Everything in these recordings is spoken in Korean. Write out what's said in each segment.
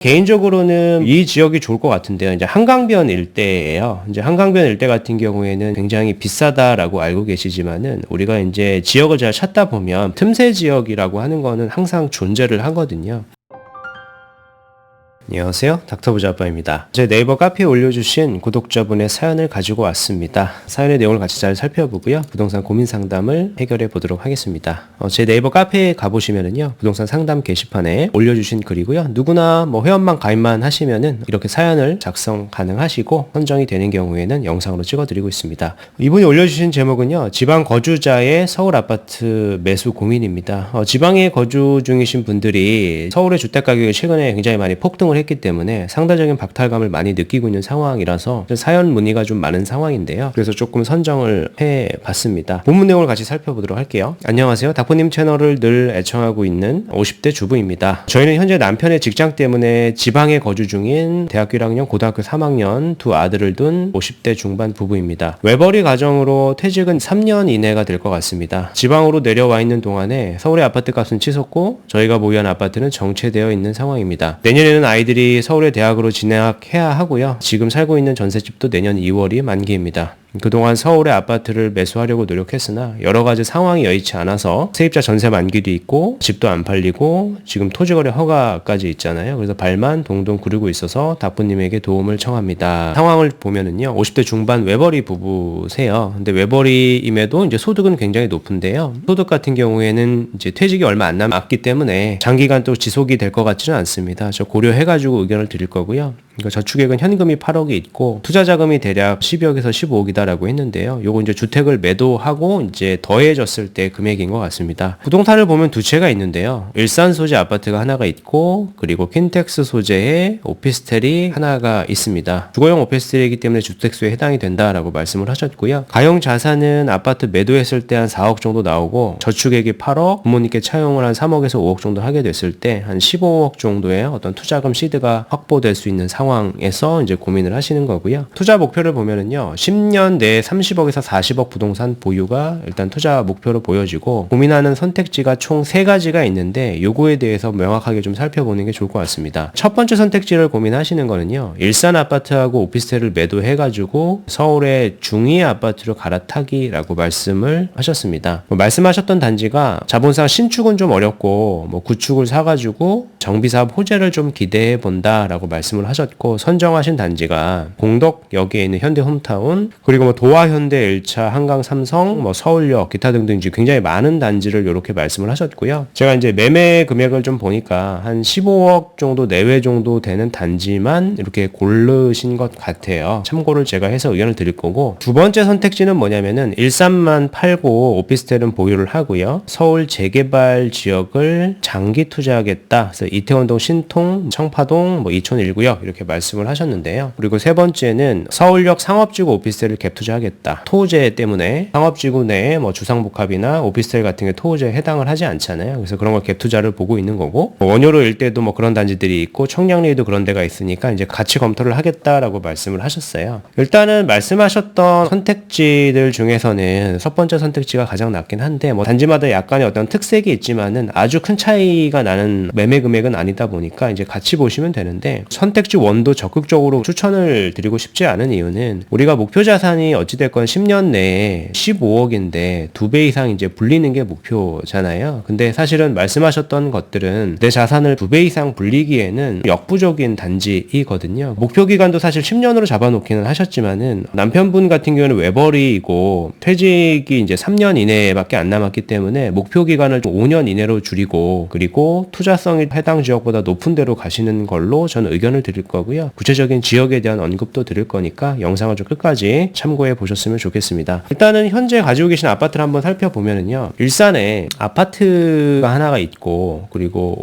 개인적으로는 이 지역이 좋을 것 같은데요. 이제 한강변 일대예요. 이제 한강변 일대 같은 경우에는 굉장히 비싸다라고 알고 계시지만은 우리가 이제 지역을 잘 찾다 보면 틈새 지역이라고 하는 거는 항상 존재를 하거든요. 안녕하세요. 닥터부자아빠입니다. 제 네이버 카페에 올려주신 구독자분의 사연을 가지고 왔습니다. 사연의 내용을 같이 잘 살펴보고요. 부동산 고민 상담을 해결해 보도록 하겠습니다. 제 네이버 카페에 가보시면은요. 부동산 상담 게시판에 올려주신 글이고요. 누구나 회원만 가입만 하시면은 이렇게 사연을 작성 가능하시고 선정이 되는 경우에는 영상으로 찍어드리고 있습니다. 이분이 올려주신 제목은요. 지방 거주자의 서울 아파트 매수 고민입니다. 지방에 거주 중이신 분들이 서울의 주택 가격이 최근에 굉장히 많이 폭등을 했기 때문에 상대적인 박탈감을 많이 느끼고 있는 상황이라서 사연 문의가 좀 많은 상황인데요. 그래서 조금 선정을 해봤습니다. 본문 내용을 같이 살펴보도록 할게요. 안녕하세요. 닥터님 채널을 늘 애청하고 있는 50대 주부입니다. 저희는 현재 남편의 직장 때문에 지방에 거주 중인 대학교 1학년, 고등학교 3학년 두 아들을 둔 50대 중반 부부입니다. 외벌이 가정으로 퇴직은 3년 이내가 될 것 같습니다. 지방으로 내려와 있는 동안에 서울의 아파트 값은 치솟고 저희가 보유한 아파트는 정체되어 있는 상황입니다. 내년에는 아이들이 서울의 대학으로 진학해야 하고요. 지금 살고 있는 전셋집도 내년 2월이 만기입니다. 그동안 서울의 아파트를 매수하려고 노력했으나 여러 가지 상황이 여의치 않아서 세입자 전세 만기도 있고 집도 안 팔리고 지금 토지거래 허가까지 있잖아요. 그래서 발만 동동 구르고 있어서 다프님에게 도움을 청합니다. 상황을 보면은요. 50대 중반 외벌이 부부세요. 근데 외벌이임에도 이제 소득은 굉장히 높은데요. 소득 같은 경우에는 이제 퇴직이 얼마 안 남았기 때문에 장기간 또 지속이 될 것 같지는 않습니다. 저 고려해가지고 의견을 드릴 거고요. 그러니까 저축액은 현금이 8억이 있고 투자 자금이 대략 10억에서 15억이다라고 했는데요. 요거 이제 주택을 매도하고 이제 더해졌을 때 금액인 것 같습니다. 부동산을 보면 두 채가 있는데요. 일산 소재 아파트가 하나가 있고 그리고 킨텍스 소재의 오피스텔이 하나가 있습니다. 주거용 오피스텔이기 때문에 주택수에 해당이 된다라고 말씀을 하셨고요. 가용 자산은 아파트 매도했을 때 한 4억 정도 나오고 저축액이 8억, 부모님께 차용을 한 3억에서 5억 정도 하게 됐을 때 한 15억 정도의 어떤 투자금 시드가 확보될 수 있는 상황에서 이제 고민을 하시는 거고요. 투자 목표를 보면은요. 10년 내에 30억에서 40억 부동산 보유가 일단 투자 목표로 보여지고 고민하는 선택지가 총 3가지가 있는데 요거에 대해서 명확하게 좀 살펴보는 게 좋을 것 같습니다. 첫 번째 선택지를 고민하시는 거는요. 일산 아파트하고 오피스텔을 매도해가지고 서울의 중위 아파트로 갈아타기라고 말씀을 하셨습니다. 말씀하셨던 단지가 자본상 신축은 좀 어렵고 구축을 사가지고 정비사업 호재를 좀 기대해 본다라고 말씀을 하셨고 선정하신 단지가 공덕역에 있는 현대홈타운 그리고 도화 현대 1차 한강 삼성 서울역 기타 등등 굉장히 많은 단지를 이렇게 말씀을 하셨고요. 제가 이제 매매 금액을 좀 보니까 한 15억 정도 내외 정도 되는 단지만 이렇게 고르신 것 같아요. 참고를 제가 해서 의견을 드릴 거고 두 번째 선택지는 뭐냐면은 일산만 팔고 오피스텔은 보유를 하고요. 서울 재개발 지역을 장기 투자하겠다. 그래서 이태원동 신통, 청파동, 이촌 1구역 이렇게 말씀을 하셨는데요. 그리고 세 번째는 서울역 상업지구 오피스텔을 갭 투자하겠다. 토호재 때문에 상업지구 내에 주상복합이나 오피스텔 같은 게 토호재에 해당을 하지 않잖아요. 그래서 그런 걸 갭 투자를 보고 있는 거고 원효로 일대도 그런 단지들이 있고 청량리에도 그런 데가 있으니까 이제 같이 검토를 하겠다라고 말씀을 하셨어요. 일단은 말씀하셨던 선택지들 중에서는 첫 번째 선택지가 가장 낫긴 한데 단지마다 약간의 어떤 특색이 있지만은 아주 큰 차이가 나는 매매 금액은 아니다 보니까 이제 같이 보시면 되는데 선택지 1도 적극적으로 추천을 드리고 싶지 않은 이유는 우리가 목표 자산이 어찌됐건 10년 내에 15억인데 2배 이상 이제 불리는 게 목표잖아요. 근데 사실은 말씀하셨던 것들은 내 자산을 2배 이상 불리기에는 역부족인 단지이거든요. 목표 기간도 사실 10년으로 잡아놓기는 하셨지만은 남편분 같은 경우는 외벌이이고 퇴직이 이제 3년 이내밖에 안 남았기 때문에 목표 기간을 5년 이내로 줄이고 그리고 투자성이 해당 지역보다 높은 데로 가시는 걸로 저는 의견을 드릴 거고요. 구체적인 지역에 대한 언급도 드릴 거니까 영상을 좀 끝까지 참고해 보셨으면 좋겠습니다. 일단은 현재 가지고 계신 아파트를 한번 살펴보면은요. 일산에 아파트가 하나가 있고 그리고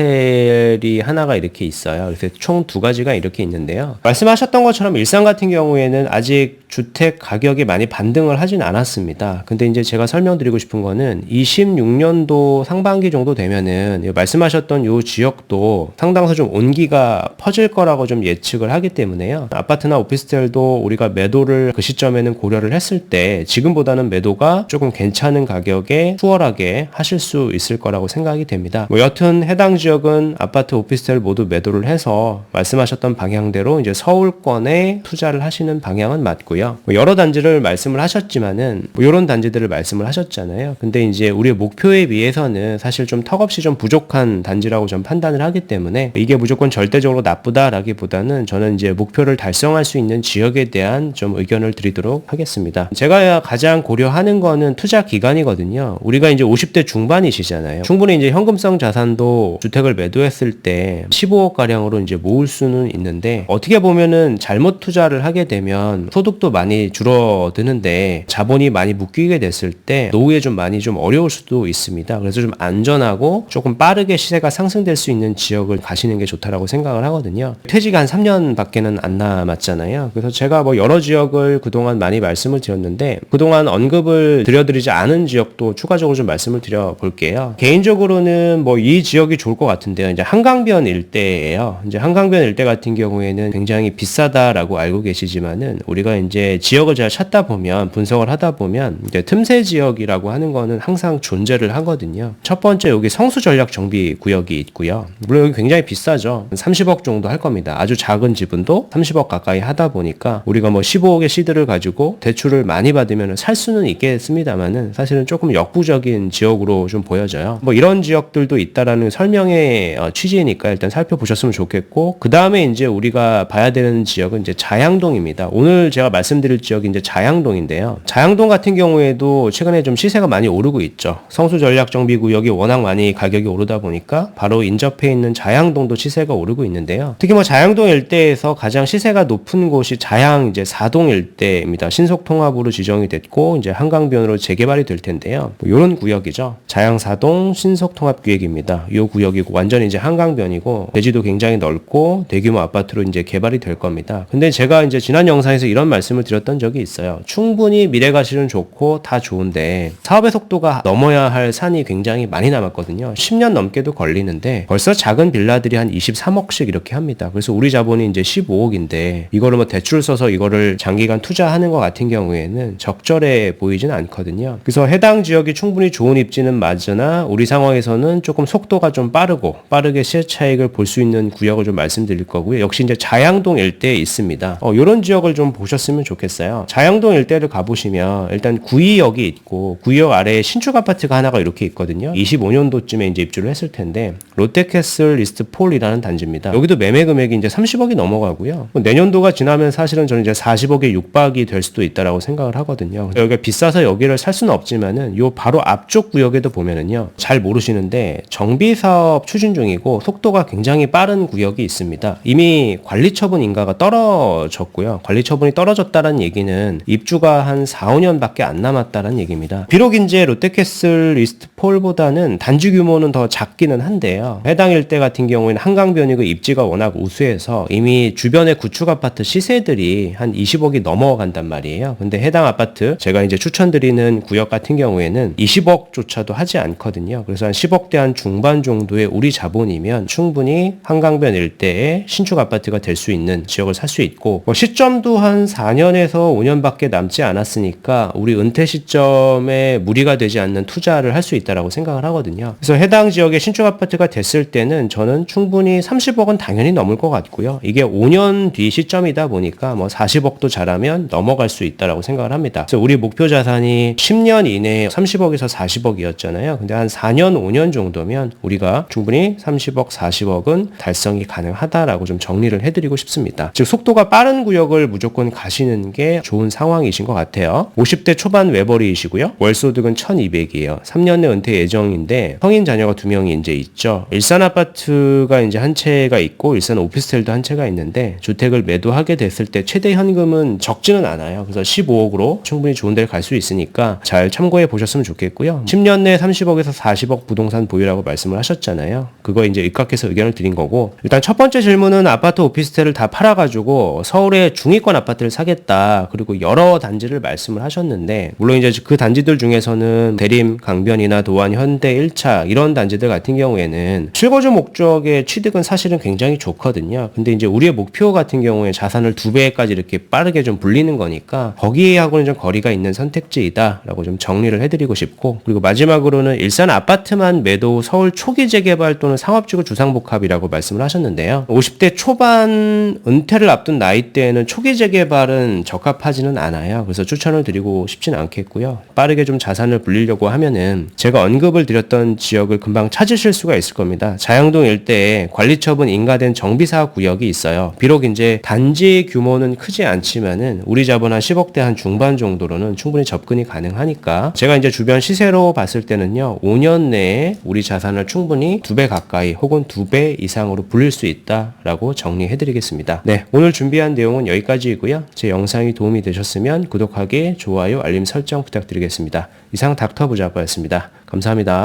오피스텔이 하나가 이렇게 있어요. 그래서 총 2가지가 이렇게 있는데요. 말씀하셨던 것처럼 일산 같은 경우에는 아직 주택 가격이 많이 반등을 하진 않았습니다. 근데 이제 제가 설명드리고 싶은 거는 26년도 상반기 정도 되면은 말씀하셨던 요 지역도 상당수 좀 온기가 퍼질 거라고 좀 예측을 하기 때문에요. 아파트나 오피스텔도 우리가 매도를 그 시점에는 고려를 했을 때 지금보다는 매도가 조금 괜찮은 가격에 수월하게 하실 수 있을 거라고 생각이 됩니다. 여튼 해당 지역은 아파트, 오피스텔 모두 매도를 해서 말씀하셨던 방향대로 이제 서울권에 투자를 하시는 방향은 맞고요. 여러 단지를 말씀을 하셨지만은 이런 단지들을 말씀을 하셨잖아요. 근데 이제 우리의 목표에 비해서는 사실 좀 턱없이 좀 부족한 단지라고 좀 판단을 하기 때문에 이게 무조건 절대적으로 나쁘다라기보다는 저는 이제 목표를 달성할 수 있는 지역에 대한 좀 의견을 드리도록 하겠습니다. 제가 가장 고려하는 거는 투자 기간이거든요. 우리가 이제 50대 중반이시잖아요. 충분히 이제 현금성 자산도 주택을 매도했을 때 15억 가량으로 이제 모을 수는 있는데 어떻게 보면은 잘못 투자를 하게 되면 소득도 많이 줄어드는데 자본이 많이 묶이게 됐을 때 노후에 좀 많이 좀 어려울 수도 있습니다. 그래서 좀 안전하고 조금 빠르게 시세가 상승될 수 있는 지역을 가시는 게 좋다라고 생각을 하거든요. 퇴직이 한 3년밖에는 안 남았잖아요. 그래서 제가 뭐 여러 지역을 그동안 많이 말씀을 드렸는데 그동안 언급을 드려드리지 않은 지역도 추가적으로 좀 말씀을 드려볼게요. 개인적으로는 뭐 이 지역이 좋을 것 같은데요. 이제 한강변 일대예요. 이제 한강변 일대 같은 경우에는 굉장히 비싸다라고 알고 계시지만은 우리가 이제 지역을 잘 찾다 보면 분석을 하다 보면 이제 틈새 지역이라고 하는 거는 항상 존재를 하거든요. 첫 번째 여기 성수 전략 정비 구역이 있고요. 물론 여기 굉장히 비싸죠. 30억 정도 할 겁니다. 아주 작은 지분도 30억 가까이 하다 보니까 우리가 뭐 15억의 시드를 가지고 대출을 많이 받으면 살 수는 있겠습니다만은 사실은 조금 역부족인 지역으로 좀 보여져요. 뭐 이런 지역들도 있다라는 설명의 취지니까 일단 살펴보셨으면 좋겠고 그 다음에 이제 우리가 봐야 되는 지역은 이제 자양동입니다. 오늘 제가 말씀드릴 지역이 이제 자양동인데요. 자양동 같은 경우에도 최근에 좀 시세가 많이 오르고 있죠. 성수 전략 정비 구역이 워낙 많이 가격이 오르다 보니까 바로 인접해 있는 자양동도 시세가 오르고 있는데요. 특히 뭐 자양동 일대에서 가장 시세가 높은 곳이 자양 이제 4동 일대입니다. 신속 통합으로 지정이 됐고 이제 한강변으로 재개발이 될 텐데요. 뭐 이런 구역이죠. 자양 4동 신속 통합 구역입니다. 이 구역이고 완전히 이제 한강변이고 대지도 굉장히 넓고 대규모 아파트로 이제 개발이 될 겁니다. 근데 제가 이제 지난 영상에서 이런 말씀을 드렸던 적이 있어요. 충분히 미래가실은 좋고 다 좋은데 사업의 속도가 넘어야 할 산이 굉장히 많이 남았거든요. 10년 넘게도 걸리는데 벌써 작은 빌라들이 한 23억씩 이렇게 합니다. 그래서 우리 자본이 이제 15억인데 이거를 뭐 대출 써서 이거를 장기간 투자하는 것 같은 경우에는 적절해 보이진 않거든요. 그래서 해당 지역이 충분히 좋은 입지는 맞으나 우리 상황에서는 조금 속도가 좀 빠르게 시세 차익을 볼 수 있는 구역을 좀 말씀드릴 거고요. 역시 이제 자양동 일대에 있습니다. 이런 지역을 좀 보셨으면 좋겠어요. 자양동 일대를 가보시면 일단 구의역이 있고 구의역 아래에 신축 아파트가 하나가 이렇게 있거든요. 25년도쯤에 이제 입주를 했을 텐데 롯데캐슬 이스트폴이라는 단지입니다. 여기도 매매 금액이 이제 30억이 넘어가고요. 내년도가 지나면 사실은 저는 이제 40억에 육박이 될 수도 있다라고 생각을 하거든요. 여기가 비싸서 여기를 살 수는 없지만은 요 바로 앞쪽 구역에도 보면은요. 잘 모르시는데 정비 사업 추진 중이고 속도가 굉장히 빠른 구역이 있습니다. 이미 관리 처분 인가가 떨어졌고요. 관리 처분이 떨어졌다는 얘기는 입주가 한 4, 5년밖에 안 남았다는 얘기입니다. 비록 이제 롯데캐슬 이스트폴보다는 단지 규모는 더 작기는 한데요. 해당 일대 같은 경우에는 한강변이고 입지가 워낙 우수해서 이미 주변의 구축 아파트 시세들이 한 20억이 넘어간단 말이에요. 근데 해당 아파트 제가 이제 추천드리는 구역 같은 경우에는 20억조차도 하지 않거든요. 그래서 한 10억대 한 중반 정도의 우리 자본이면 충분히 한강변 일대에 신축 아파트가 될 수 있는 지역을 살 수 있고 뭐 시점도 한 4년에서 5년밖에 남지 않았으니까 우리 은퇴 시점에 무리가 되지 않는 투자를 할 수 있다라고 생각을 하거든요. 그래서 해당 지역에 신축 아파트가 됐을 때는 저는 충분히 30억은 당연히 넘을 것 같고요. 이게 5년 뒤 시점이다 보니까 뭐 40억도 잘하면 넘어갈 수 있다라고 생각을 합니다. 그래서 우리 목표 자산이 10년 이내에 30억에서 40억이었잖아요. 근데 한 4년, 5년 정도면 우리가 충분히 30억, 40억은 달성이 가능하다라고 좀 정리를 해드리고 싶습니다. 즉 속도가 빠른 구역을 무조건 가시는 게 좋은 상황이신 것 같아요. 50대 초반 외벌이이시고요. 월소득은 1200이에요. 3년 내 은퇴 예정인데 성인 자녀가 2명이 이제 있죠. 일산 아파트가 이제 한 채가 있고 일산 오피스텔도 한 채가 있는데 주택을 매도하게 됐을 때 최대 현금은 적지는 않아요. 그래서 15억으로 충분히 좋은 데를 갈 수 있으니까 잘 참고해 보셨으면 좋겠고요. 10년 내 30억에서 40억 부동산 보유라고 말씀을 하셨잖아요. 그거 이제 입각해서 의견을 드린 거고 일단 첫 번째 질문은 아파트 오피스텔을 다 팔아가지고 서울의 중위권 아파트를 사겠다 하겠다. 그리고 여러 단지를 말씀을 하셨는데, 물론 이제 그 단지들 중에서는 대림, 강변이나 도안, 현대, 1차 이런 단지들 같은 경우에는 실거주 목적의 취득은 사실은 굉장히 좋거든요. 근데 이제 우리의 목표 같은 경우에 자산을 2배까지 이렇게 빠르게 좀 불리는 거니까 거기하고는 좀 거리가 있는 선택지이다라고 좀 정리를 해드리고 싶고, 그리고 마지막으로는 일산 아파트만 매도 서울 초기 재개발 또는 상업지구 주상복합이라고 말씀을 하셨는데요. 50대 초반 은퇴를 앞둔 나이대에는 초기 재개발은 적합하지는 않아요. 그래서 추천을 드리고 싶진 않겠고요. 빠르게 좀 자산을 불리려고 하면은 제가 언급을 드렸던 지역을 금방 찾으실 수가 있을 겁니다. 자양동 일대에 관리처분 인가된 정비사업 구역이 있어요. 비록 이제 단지 규모는 크지 않지만은 우리 자본 한 10억대 한 중반 정도로는 충분히 접근이 가능하니까, 제가 이제 주변 시세로 봤을 때는요, 5년 내에 우리 자산을 충분히 2배 가까이 혹은 2배 이상으로 불릴 수 있다라고 정리해드리겠습니다. 네, 오늘 준비한 내용은 여기까지이고요. 제 영상이 도움이 되셨으면 구독하기, 좋아요, 알림 설정 부탁드리겠습니다. 이상 닥터부자버였습니다. 감사합니다.